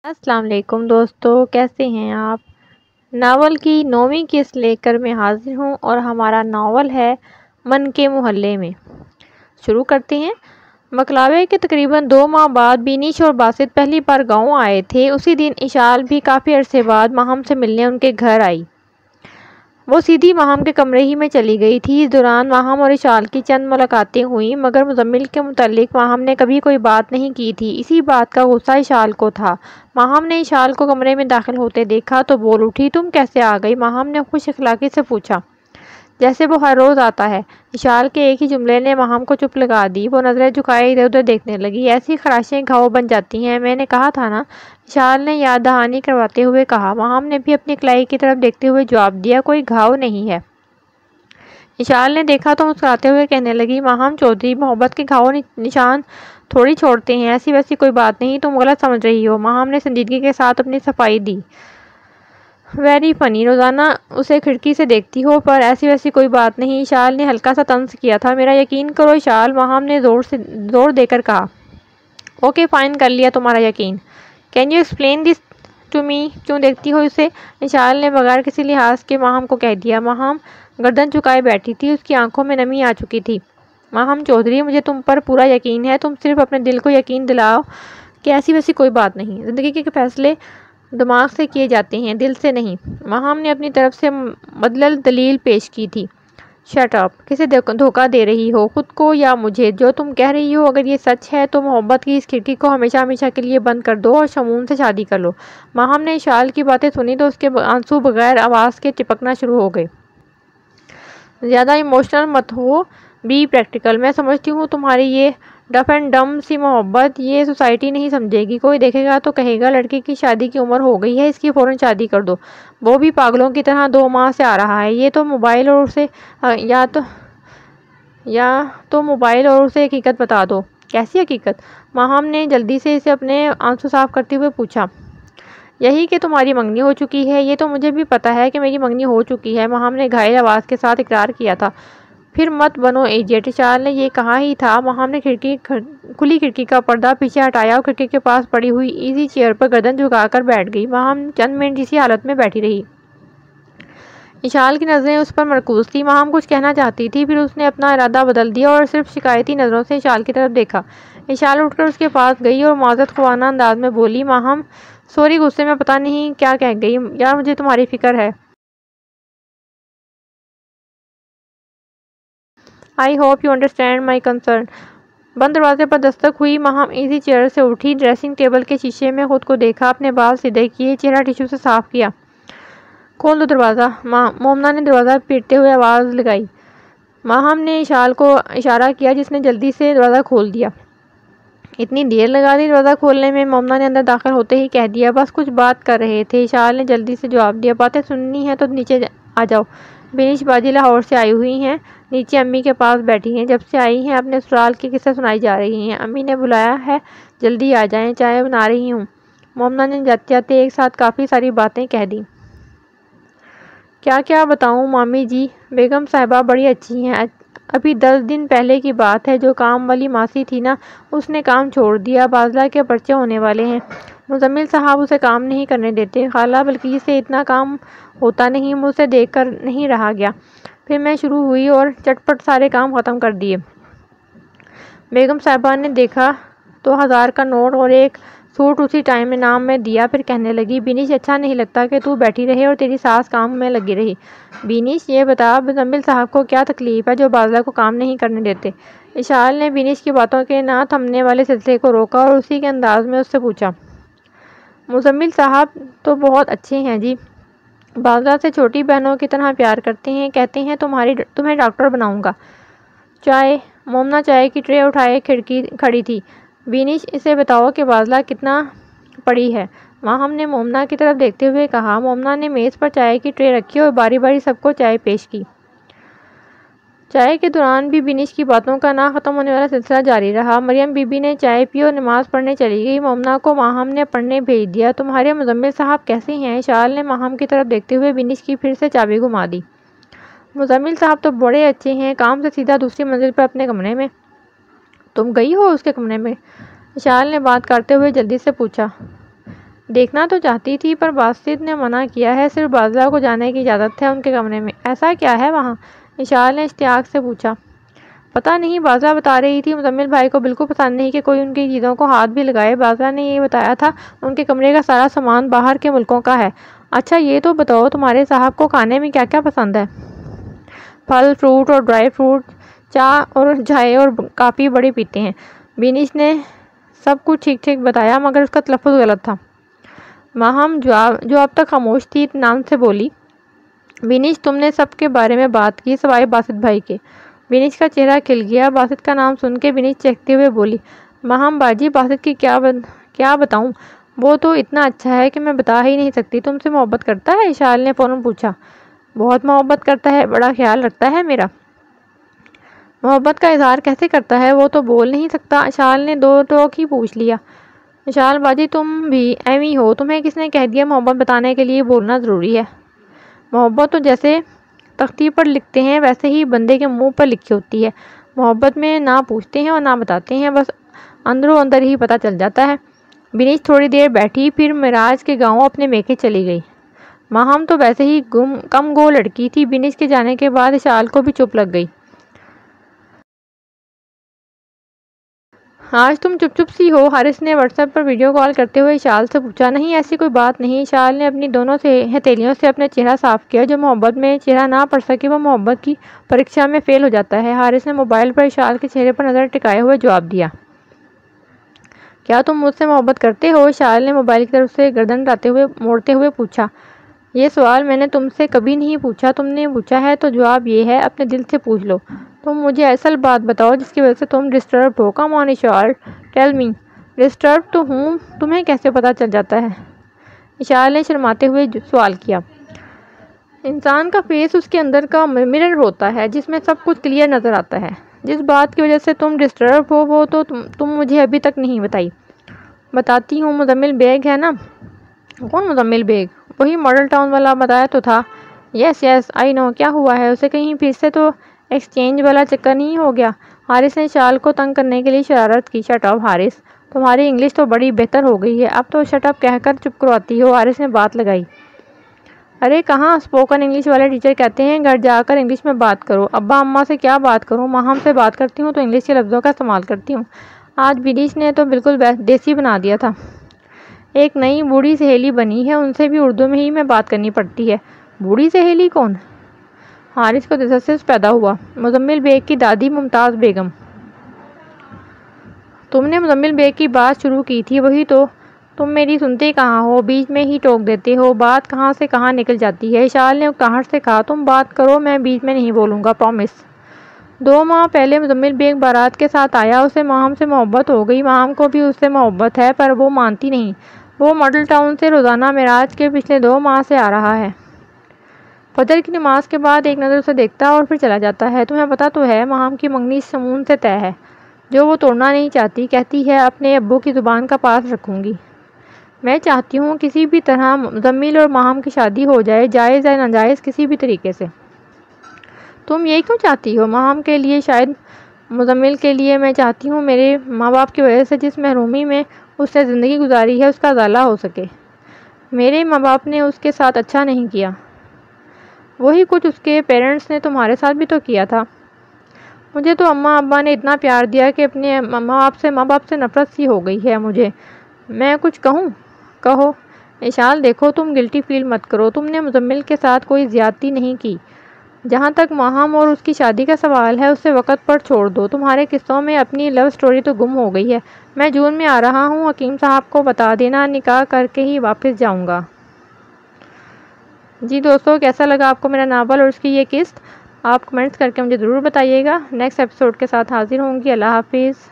السلام علیکم دوستو، کیسے ہیں آپ؟ ناول کی 9ویں قسط لے کر میں حاضر ہوں اور ہمارا ناول ہے من کے محلے میں۔ شروع کرتے ہیں۔ مکلاوے کے تقریباً 2 ماہ بعد بینش اور باسط پہلی بار گاؤں آئے تھے۔ اسی دن اشال بھی کافی عرصے بعد ماہم سے ملنے ان کے گھر آئی۔ وہ سیدھی ماہم کے کمرے ہی میں چلی گئی تھی۔ اس دوران ماہم اور اشال کی چند ملاقاتیں ہوئیں، مگر مزمل کے متعلق ماہم نے کبھی کوئی بات نہیں کی تھی۔ اسی بات کا غصہ اشال کو تھا۔ ماہم نے اشال کو کمرے میں داخل ہوتے دیکھا تو بول اٹھی، تم کیسے آ گئی؟ ماہم نے خوش اخلاقی سے پوچھا، جیسے وہ ہر روز آتا ہے۔ اشال کے ایک ہی جملے نے ماہم کو چپ لگا دی۔ وہ نظریں جھکائے ادھر ادھر دیکھنے لگی۔ ایسی خراشیں گھاؤ بن جاتی ہیں، میں نے کہا تھا نا، اشال نے یاد دہانی کرواتے ہوئے کہا۔ ماہم نے بھی اپنی کلائی کی طرف دیکھتے ہوئے جواب دیا، کوئی گھاؤ نہیں ہے۔ اشال نے دیکھا تو مسکراتے ہوئے کہنے لگی، ماہم چودھری، محبت کے گھاؤ نشان تھوڑی چھوڑتے ہیں، ایسی ویسی کوئی بات نہیں، تم غلط سمجھ رہی ہو۔ ماہم نے سنجیدگی کے ساتھ اپنی صفائی دی۔ ویری فنی، روزانہ اسے کھڑکی سے دیکھتی ہو، پر ایسی ویسی کوئی بات نہیں۔ اشال نے ہلکا سا طنز کیا تھا۔ میرا یقین کرو اشال، ماہم نے زور دے کر کہا۔ اوکے فائن، کر لیا تمہارا یقین۔ Can you explain this to me? کیوں دیکھتی ہو اسے؟ اشال نے بغیر کسی لحاظ کے ماہم کو کہہ دیا۔ ماہم گردن جھکائے بیٹھی تھی، اس کی آنکھوں میں نمی آ چکی تھی۔ ماہم چودھری، مجھے تم پر پورا یقین ہے، تم صرف اپنے دل کو یقین دلاؤ کہ ایسی ویسی کوئی بات نہیں۔ زندگی کے فیصلے دماغ سے کیے جاتے ہیں، دل سے نہیں۔ ماہم نے اپنی طرف سے مدلل دلیل پیش کی تھی۔ شٹ اپ، کسے دھوکہ دے رہی ہو، خود کو یا مجھے؟ جو تم کہہ رہی ہو اگر یہ سچ ہے تو محبت کی اس کھڑکی کو ہمیشہ ہمیشہ کے لیے بند کر دو اور شموم سے شادی کر لو۔ ماہم نے اشال کی باتیں سنی تو اس کے آنسو بغیر آواز کے ٹپکنا شروع ہو گئے۔ زیادہ ایموشنل مت ہو، بی پریکٹیکل۔ میں سمجھتی ہوں تمہاری یہ ڈف اینڈ ڈم سی محبت یہ سوسائٹی نہیں سمجھے گی۔ کوئی دیکھے گا تو کہے گا لڑکی کی شادی کی عمر ہو گئی ہے، اس کی فوراً شادی کر دو، وہ بھی پاگلوں کی طرح 2 ماہ سے آ رہا ہے۔ یہ تو موبائل اور اسے موبائل اور اسے حقیقت بتا دو۔ کیسی حقیقت؟ ماہم نے جلدی سے اسے اپنے آنسو صاف کرتے ہوئے پوچھا۔ یہی کہ تمہاری منگنی ہو چکی ہے۔ یہ تو مجھے بھی پتا ہے کہ میری منگنی ہو چکی ہے، ماہم نے گھائل آواز کے ساتھ اقرار کیا تھا۔ پھر مت بنو ایجنٹ، اشال نے یہ کہا ہی تھا۔ ماہم نے کھلی کھڑکی کا پردہ پیچھے ہٹایا اور کھڑکی کے پاس پڑی ہوئی ایزی چیئر پر گردن جھکا کر بیٹھ گئی۔ ماہم چند منٹ اسی حالت میں بیٹھی رہی۔ اشال کی نظریں اس پر مرکوز تھیں۔ ماہم کچھ کہنا چاہتی تھی، پھر اس نے اپنا ارادہ بدل دیا اور صرف شکایتی نظروں سے اشال کی طرف دیکھا۔ اشال اٹھ کر اس کے پاس گئی اور معذرت خواہانہ انداز میں بولی، ماہم سوری، غصے میں پتہ نہیں کیا کہہ گئی، یار مجھے تمہاری فکر ہے۔ I hope you understand my concern۔ بند دروازے پر دستک ہوئی۔ ماہم ایزی چیئر سے اٹھی، ڈریسنگ ٹیبل کے شیشے میں خود کو دیکھا، اپنے بال سیدھے کیے، چہرہ ٹشو سے صاف کیا۔ کھول دو دروازہ، مومنا نے دروازہ پیٹتے ہوئے آواز لگائی۔ ماہم نے اشال کو اشارہ کیا، جس نے جلدی سے دروازہ کھول دیا۔ اتنی دیر لگا دی دروازہ کھولنے میں؟ مومنا نے اندر داخل ہوتے ہی کہہ دیا۔ بس کچھ بات کر رہے تھے، اشال نے جلدی سے جواب دیا۔ باتیں سننی ہیں تو نیچے آ جاؤ، بینش باجی لاہور سے آئی ہوئی ہیں، نیچے امی کے پاس بیٹھی ہیں، جب سے آئی ہیں اپنے سسرال کے قصے سنائی جا رہی ہیں۔ امی نے بلایا ہے، جلدی آ جائیں، چائے بنا رہی ہوں۔ مومنا نے جاتے جاتے ایک ساتھ کافی ساری باتیں کہہ دیں۔ کیا کیا بتاؤں مامی جی، بیگم صاحبہ بڑی اچھی ہیں۔ ابھی 10 دن پہلے کی بات ہے، جو کام والی ماسی تھی نا، اس نے کام چھوڑ دیا، باذلہ کے پرچے ہونے والے ہیں، مزمل صاحب اسے کام نہیں کرنے دیتے۔ خالہ بلقیس سے اتنا کام ہوتا نہیں، مجھ سے دیکھ کر نہیں رہا گیا، پھر میں شروع ہوئی اور چٹ پٹ سارے کام ختم کر دیے۔ بیگم صاحبہ نے دیکھا تو 1000 کا نوٹ اور ایک سوٹ اسی ٹائم انعام میں دیا، پھر کہنے لگی، بینش اچھا نہیں لگتا کہ تو بیٹھی رہے اور تیری ساس کام میں لگی رہی۔ بینش یہ بتا، مزمل صاحب کو کیا تکلیف ہے جو باذلہ کو کام نہیں کرنے دیتے؟ اشال نے بینش کی باتوں کے نہ تھمنے والے سلسلے کو روکا اور اسی کے انداز میں اس سے پوچھا۔ مزمل صاحب تو بہت اچھے ہیں جی، باذلہ سے چھوٹی بہنوں کی طرح پیار کرتے ہیں، کہتے ہیں تمہیں ڈاکٹر بناؤں گا۔ چائے؟ مومنا چائے کی ٹرے اٹھائے کھڑی تھی۔ بینش اسے بتاؤ کہ باذلہ کتنا پڑھی ہے؟ ماہم نے مومنا کی طرف دیکھتے ہوئے کہا۔ مومنا نے میز پر چائے کی ٹرے رکھی اور باری باری سب کو چائے پیش کی۔ چائے کے دوران بھی بینش کی باتوں کا نہ ختم ہونے والا سلسلہ جاری رہا۔ مریم بی بی نے چائے پی اور نماز پڑھنے چلی گئی۔ مومنا کو ماہم نے پڑھنے بھیج دیا۔ تمہارے مزمل صاحب کیسے ہیں؟ اشال نے ماہم کی طرف دیکھتے ہوئے بینش کی پھر سے چابی گھما دی۔ مزمل صاحب تو بڑے اچھے ہیں، کام سے سیدھا دوسری منزل پر اپنے کمرے میں۔ تم گئی ہو اس کے کمرے میں؟ اشال نے بات کرتے ہوئے جلدی سے پوچھا۔ دیکھنا تو چاہتی تھی پر باسط نے منع کیا ہے، صرف بازلہ کو جانے کی اجازت ہے ان کے کمرے میں۔ ایسا کیا ہے وہاں؟ اشال نے اشتیاق سے پوچھا۔ پتہ نہیں، بازلہ بتا رہی تھی مزمل بھائی کو بالکل پسند نہیں کہ کوئی ان کی چیزوں کو ہاتھ بھی لگائے۔ بازلہ نے یہ بتایا تھا ان کے کمرے کا سارا سامان باہر کے ملکوں کا ہے۔ اچھا یہ تو بتاؤ تمہارے صاحب کو کھانے میں کیا کیا پسند ہے؟ پھل، فروٹ اور ڈرائی فروٹ، چائے اور کافی بڑی پیتے ہیں۔ بینش نے سب کچھ ٹھیک ٹھیک بتایا مگر اس کا تلفظ غلط تھا۔ ماہم جو اب تک خاموش تھی اطمینان سے بولی، بینش تم نے سب کے بارے میں بات کی سوائے باسط بھائی کے؟ بینش کا چہرہ کھل گیا۔ باسط کا نام سن کے بینش چہکتے ہوئے بولی، ماہم باجی باسط کی کیا بتاؤں، وہ تو اتنا اچھا ہے کہ میں بتا ہی نہیں سکتی۔ تم سے محبت کرتا ہے؟ اشال نے فوراً پوچھا۔ بہت محبت کرتا ہے، بڑا خیال رکھتا ہے میرا۔ محبت کا اظہار کیسے کرتا ہے؟ وہ تو بول نہیں سکتا۔ اشال نے دو ٹوک ہی پوچھ لیا۔ اشال باجی تم بھی ایویں ہو، تمہیں کس نے کہہ دیا محبت بتانے کے لیے بولنا ضروری ہے؟ محبت تو جیسے تختی پر لکھتے ہیں ویسے ہی بندے کے منہ پر لکھی ہوتی ہے۔ محبت میں نہ پوچھتے ہیں اور نہ بتاتے ہیں، بس اندروں اندر ہی پتہ چل جاتا ہے۔ بینش تھوڑی دیر بیٹھی پھر معراج کے گاؤں اپنے میکے چلی گئی۔ ماہم تو ویسے ہی کم گو لڑکی تھی۔ بینش کے جانے کے بعد اشال کو بھی چپ لگ گئی۔ آج تم چپ سی ہو؟ حارث نے واٹس ایپ پر ویڈیو کال کرتے ہوئے اشال سے پوچھا۔ نہیں ایسی کوئی بات نہیں۔ اشال نے اپنی دونوں ہتھیلیوں سے اپنا چہرہ صاف کیا۔ جو محبت میں چہرہ نہ پڑ سکے وہ محبت کی پریکشا میں فیل ہو جاتا ہے۔ حارث نے موبائل پر اشال کے چہرے پر نظر ٹکائے ہوئے جواب دیا۔ کیا تم مجھ سے محبت کرتے ہو؟ اشال نے موبائل کی طرف سے گردن موڑتے ہوئے پوچھا۔ یہ سوال میں نے تم سے کبھی نہیں پوچھا، تم نے پوچھا ہے تو جواب یہ ہے، اپنے دل سے پوچھ لو۔ تم مجھے اصل بات بتاؤ جس کی وجہ سے تم ڈسٹربڈ ہو۔ کم آن اشال، ٹیل می۔ ڈسٹربڈ تو ہوں، تمہیں کیسے پتہ چل جاتا ہے؟ اشال نے شرماتے ہوئے سوال کیا۔ انسان کا فیس اس کے اندر کا مرر ہوتا ہے جس میں سب کچھ کلیئر نظر آتا ہے۔ جس بات کی وجہ سے تم ڈسٹرب ہو وہ تو تم مجھے ابھی تک نہیں بتائی۔ بتاتی ہوں، مزمل بیگ ہے نا؟ کون مزمل بیگ؟ وہی ماڈل ٹاؤن والا، بتایا تو تھا۔ یس آئی نو۔ کیا ہوا ہے اسے؟ کہیں پھر سے تو ایکسچینج والا چکر نہیں ہو گیا؟ حارث نے اشال کو تنگ کرنے کے لیے شرارت کی۔ شٹ اپ حارث، تمہاری انگلش تو بڑی بہتر ہو گئی ہے، اب تو شٹ اپ کہہ کر چپ کرواتی ہو۔ حارث نے بات لگائی۔ ارے کہاں، اسپوکن انگلش والے ٹیچر کہتے ہیں گھر جا کر انگلش میں بات کرو۔ ابا اماں سے کیا بات کروں، ماہم سے بات کرتی ہوں تو انگلش کے لفظوں کا استعمال کرتی ہوں۔ آج بینش نے تو بالکل دیسی بنا دیا تھا۔ ایک نئی بوڑھی سہیلی بنی ہے، ان سے بھی اردو میں ہی میں بات کرنی پڑتی ہے۔ بوڑھی سہیلی کون؟ حارث کو تجسس پیدا ہوا۔ مزمل بیگ کی دادی ممتاز بیگم۔ تم نے مزمل بیگ کی بات شروع کی تھی، وہی تو۔ تم میری سنتے کہاں ہو، بیچ میں ہی ٹوک دیتے ہو، بات کہاں سے کہاں نکل جاتی ہے۔ اشال نے اکتاہٹ سے کہا۔ تم بات کرو، میں بیچ میں نہیں بولوں گا، پرامس۔ 2 ماہ پہلے مزمل بیگ بارات کے ساتھ آیا، اسے ماہم سے محبت ہو گئی۔ ماہم کو بھی اس سے محبت ہے پر وہ مانتی نہیں۔ وہ ماڈل ٹاؤن سے روزانہ معراج کے پچھلے 2 ماہ سے آ رہا ہے۔ فجر کی نماز کے بعد ایک نظر اسے دیکھتا اور پھر چلا جاتا ہے۔ تمہیں پتہ تو ہے ماہم کی منگنی سمون سے طے ہے، جو وہ توڑنا نہیں چاہتی۔ کہتی ہے اپنے ابو کی زبان کا پاس رکھوں گی۔ میں چاہتی ہوں کسی بھی طرح مزمل اور ماہم کی شادی ہو جائے، جائز یا ناجائز کسی بھی طریقے سے۔ تم یہ کیوں چاہتی ہو؟ ماہم کے لیے، شاید مزمل کے لیے۔ میں چاہتی ہوں میرے ماں باپ کی وجہ سے جس محرومی میں اس نے زندگی گزاری ہے اس کا ازالہ ہو سکے۔ میرے ماں باپ نے اس کے ساتھ اچھا نہیں کیا، وہی کچھ اس کے پیرنٹس نے تمہارے ساتھ بھی تو کیا تھا۔ مجھے تو اماں ابا نے اتنا پیار دیا کہ اپنے ماں باپ سے نفرت سی ہو گئی ہے مجھے۔ میں کچھ کہوں؟ کہو۔ اشال دیکھو، تم گلٹی فیل مت کرو، تم نے مزمل کے ساتھ کوئی زیادتی نہیں کی۔ جہاں تک ماہم اور اس کی شادی کا سوال ہے اسے وقت پر چھوڑ دو۔ تمہارے قصوں میں اپنی لو سٹوری تو گم ہو گئی ہے۔ میں جون میں آ رہا ہوں، حکیم صاحب کو بتا دینا، نکاح کر کے ہی واپس جاؤں گا۔ جی دوستو، کیسا لگا آپ کو میرا ناول اور اس کی یہ قسط؟ آپ کمنٹس کر کے مجھے ضرور بتائیے گا۔ نیکسٹ ایپیسوڈ کے ساتھ حاضر ہوں گی۔ اللہ حافظ۔